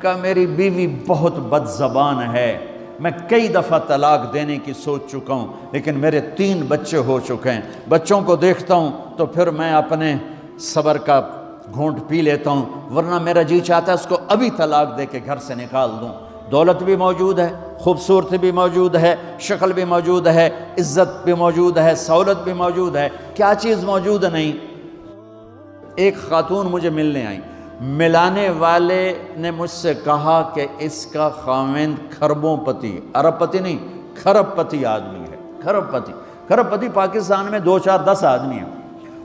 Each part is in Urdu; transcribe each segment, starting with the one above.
کہا میری بیوی بہت بد زبان ہے، میں کئی دفعہ طلاق دینے کی سوچ چکا ہوں، لیکن میرے 3 بچے ہو چکے ہیں، بچوں کو دیکھتا ہوں تو پھر میں اپنے صبر کا گھونٹ پی لیتا ہوں، ورنہ میرا جی چاہتا ہے اس کو ابھی طلاق دے کے گھر سے نکال دوں۔ دولت بھی موجود ہے، خوبصورتی بھی موجود ہے، شکل بھی موجود ہے، عزت بھی موجود ہے، سہولت بھی موجود ہے، کیا چیز موجود نہیں؟ ایک خاتون مجھے ملنے آئی، ملانے والے نے مجھ سے کہا کہ اس کا خاوند کھربوں پتی، ارب پتی نہیں، کھرب پتی آدمی ہے، کھرب پتی پاکستان میں 2 4 10 آدمی ہیں۔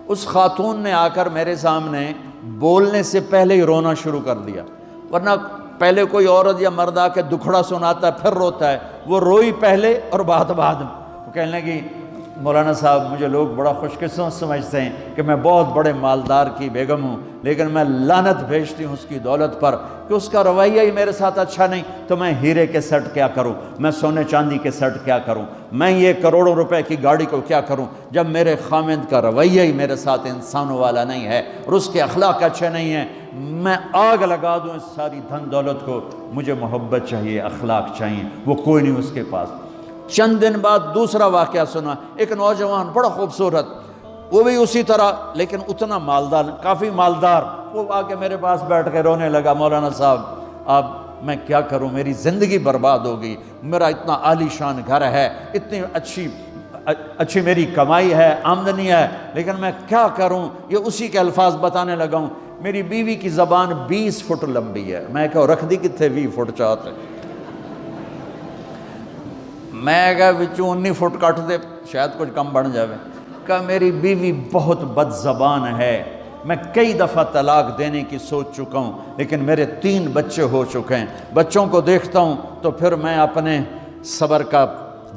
اس خاتون نے آ کر میرے سامنے بولنے سے پہلے ہی رونا شروع کر دیا، ورنہ پہلے کوئی عورت یا مرد آ کے دکھڑا سناتا ہے پھر روتا ہے، وہ روئی پہلے اور بعد میں۔ وہ کہنے لگی مولانا صاحب مجھے لوگ بڑا خوش قسمت سمجھتے ہیں کہ میں بہت بڑے مالدار کی بیگم ہوں، لیکن میں لعنت بھیجتی ہوں اس کی دولت پر کہ اس کا رویہ ہی میرے ساتھ اچھا نہیں، تو میں ہیرے کے سیٹ کیا کروں، میں سونے چاندی کے سیٹ کیا کروں، میں یہ کروڑوں روپے کی گاڑی کو کیا کروں جب میرے خاوند کا رویہ ہی میرے ساتھ انسانوں والا نہیں ہے اور اس کے اخلاق اچھے نہیں ہیں۔ میں آگ لگا دوں اس ساری دھن دولت کو، مجھے محبت چاہیے، اخلاق چاہیے، وہ کوئی نہیں اس کے پاس۔ چند دن بعد دوسرا واقعہ سنا، ایک نوجوان بڑا خوبصورت، وہ بھی اسی طرح لیکن اتنا مالدار، کافی مالدار، وہ آ کے میرے پاس بیٹھ کے رونے لگا، مولانا صاحب اب میں کیا کروں، میری زندگی برباد ہو گئی، میرا اتنا عالی شان گھر ہے، اتنی اچھی میری کمائی ہے، آمدنی ہے، لیکن میں کیا کروں؟ یہ اسی کے الفاظ بتانے لگا ہوں، میری بیوی کی زبان 20 فٹ لمبی ہے۔ میں کہا رکھ دی کتنے 20 فٹ چاہتے، میں کہا وچوں 19 فٹ کٹ دے شاید کچھ کم بن جاوے۔ کہا میری بیوی بہت بد زبان ہے، میں کئی دفعہ طلاق دینے کی سوچ چکا ہوں، لیکن میرے 3 بچے ہو چکے ہیں، بچوں کو دیکھتا ہوں تو پھر میں اپنے صبر کا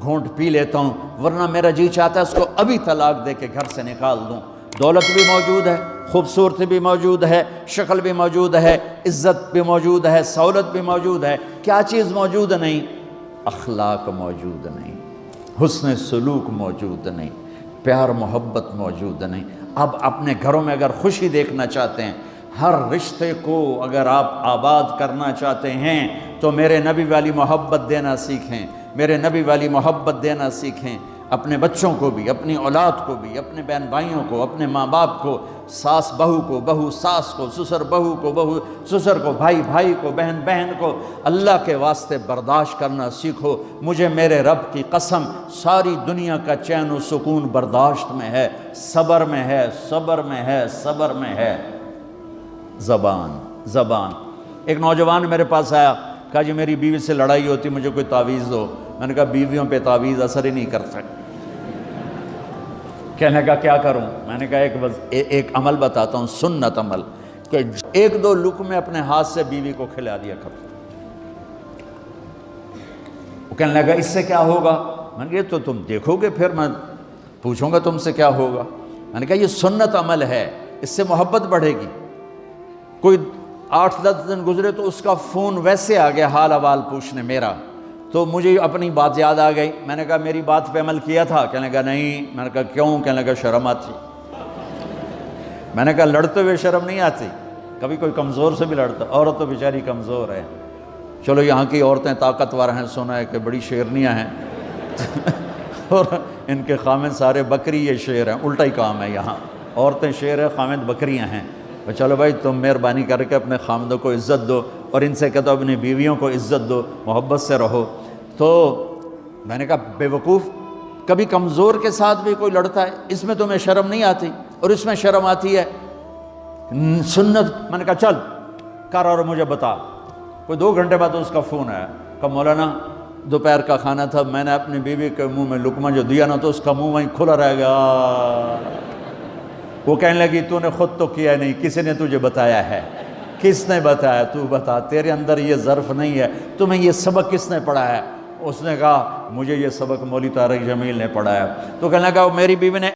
گھونٹ پی لیتا ہوں، ورنہ میرا جی چاہتا ہے اس کو ابھی طلاق دے کے گھر سے نکال دوں۔ دولت بھی موجود ہے، خوبصورتی بھی موجود ہے، شکل بھی موجود ہے، عزت بھی موجود ہے، سہولت بھی موجود ہے، کیا چیز موجود نہیں؟ اخلاق موجود نہیں، حسن سلوک موجود نہیں، پیار محبت موجود نہیں۔ اب اپنے گھروں میں اگر خوشی دیکھنا چاہتے ہیں، ہر رشتے کو اگر آپ آباد کرنا چاہتے ہیں تو میرے نبی والی محبت دینا سیکھیں، میرے نبی والی محبت دینا سیکھیں، اپنے بچوں کو بھی، اپنی اولاد کو بھی، اپنے بہن بھائیوں کو، اپنے ماں باپ کو، ساس بہو کو، بہو ساس کو، سسر بہو کو، بہو سسر کو، بھائی بھائی کو، بہن بہن کو، اللہ کے واسطے برداشت کرنا سیکھو۔ مجھے میرے رب کی قسم ساری دنیا کا چین و سکون برداشت میں ہے، صبر میں ہے، صبر میں ہے، صبر میں ہے۔ زبان۔ ایک نوجوان میرے پاس آیا، کہا جی میری بیوی سے لڑائی ہوتی، مجھے کوئی تعویذ دو۔ میں نے کہا بیویوں پہ تعویذ اثر ہی نہیں کرتا۔ کہنے لگا کیا کروں؟ میں نے کہا ایک عمل بتاتا ہوں، سنت عمل، کہ 1-2 لقمے اپنے ہاتھ سے بیوی کو کھلا دیا کرو۔ وہ کہنے لگا اس سے کیا ہوگا؟ میں نے کہا یہ تو تم دیکھو گے، پھر میں پوچھوں گا تم سے کیا ہوگا۔ میں نے کہا یہ سنت عمل ہے، اس سے محبت بڑھے گی۔ کوئی 8-10 دن گزرے تو اس کا فون ویسے آ گیا حال احوال پوچھنے میرا، تو مجھے اپنی بات یاد آ گئی۔ میں نے کہا میری بات پہ عمل کیا تھا؟ کہنے لگا نہیں۔ میں نے کہا کیوں؟ کہنے لگا شرم آتی۔ میں نے کہا لڑتے ہوئے شرم نہیں آتی؟ کبھی کوئی کمزور سے بھی لڑتا، عورت تو بیچاری کمزور ہے۔ چلو یہاں کی عورتیں طاقتور ہیں، سنا ہے کہ بڑی شیرنیاں ہیں اور ان کے خامد سارے بکری، یہ شیر ہیں، الٹا ہی کام ہے یہاں، عورتیں شیر ہیں، خامد بکریاں ہیں۔ چلو بھائی تم مہربانی کر کے اپنے خامدوں کو عزت دو، اور ان سے کہتا ہوں اپنی بیویوں کو عزت دو، محبت سے رہو۔ تو میں نے کہا بے وقوف، کبھی کمزور کے ساتھ بھی کوئی لڑتا ہے، اس میں تمہیں شرم نہیں آتی؟ اور اس میں شرم آتی ہے سنت۔ میں نے کہا چل کر اور مجھے بتا۔ کوئی 2 گھنٹے بعد اس کا فون آیا، کہا مولانا دوپہر کا کھانا تھا، میں نے اپنی بیوی کے منہ میں لقمہ جو دیا نا تو اس کا منہ وہیں کھلا رہ گیا۔ وہ کہنے لگی تو نے خود تو کیا نہیں، کسی نے تجھے بتایا ہے؟ کس نے بتایا؟ تو بتا، تیرے اندر یہ ظرف نہیں ہے، تمہیں یہ سبق کس نے پڑھایا ہے؟ اس نے کہا مجھے یہ سبق مولوی طارق جمیل نے پڑھایا۔ تو کہنے لگا میری بیوی نے